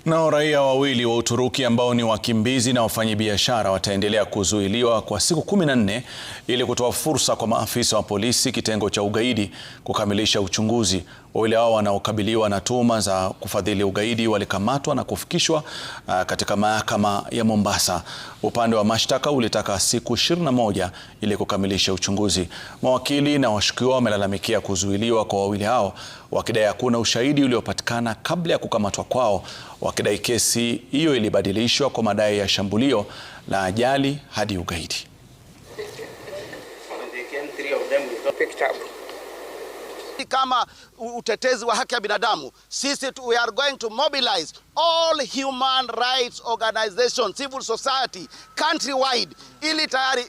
Nao raia wawili wa Uturuki ambao ni wakimbizi na wafanyabiashara wataendelea kuzuiliwa kwa siku 14 ili kutoa fursa kwa maafisa wa polisi kitengo cha ugaidi kukamilisha uchunguzi. Wawili hao wanaokabiliwa na tuhuma za kufadhili ugaidi walikamatwa na kufikishwa katika mahakama ya Mombasa. Upande wa mashtaka ulitaka siku 21 ili kukamilisha uchunguzi. Mawakili na washukiwa wamelalamikia kuzuiliwa kwa wawili hao, wakidai hakuna ushahidi uliopatikana kabla ya kukamatwa kwao, wakidai kesi hiyo ilibadilishwa kwa madai ya shambulio la ajali hadi ugaidi. Kama utetezi wa haki ya binadamu, sisi we are going to mobilize all human rights organizations, civil society countrywide, ili tayari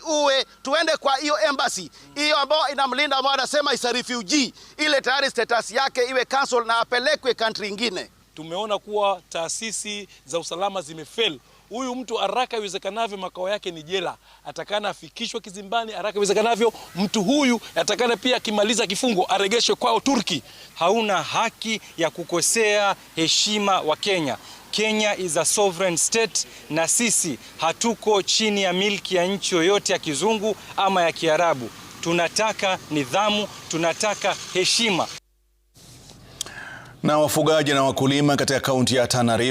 tuende kwa hiyo embassy hiyo ambayo inamlinda, ambao anasema is a refugee, ile tayari status yake iwe cancel na apelekwe country nyingine. Tumeona kuwa taasisi za usalama zimefail. Huyu mtu haraka iwezekanavyo makao yake ni jela, atakana afikishwe kizimbani haraka iwezekanavyo. Mtu huyu atakana pia akimaliza kifungo aregeshwe kwao Turki. Hauna haki ya kukosea heshima wa Kenya. Kenya is a sovereign state, na sisi hatuko chini ya milki ya nchi yoyote ya kizungu ama ya Kiarabu. Tunataka nidhamu, tunataka heshima. Na wafugaji na wakulima katika kaunti ya Tana River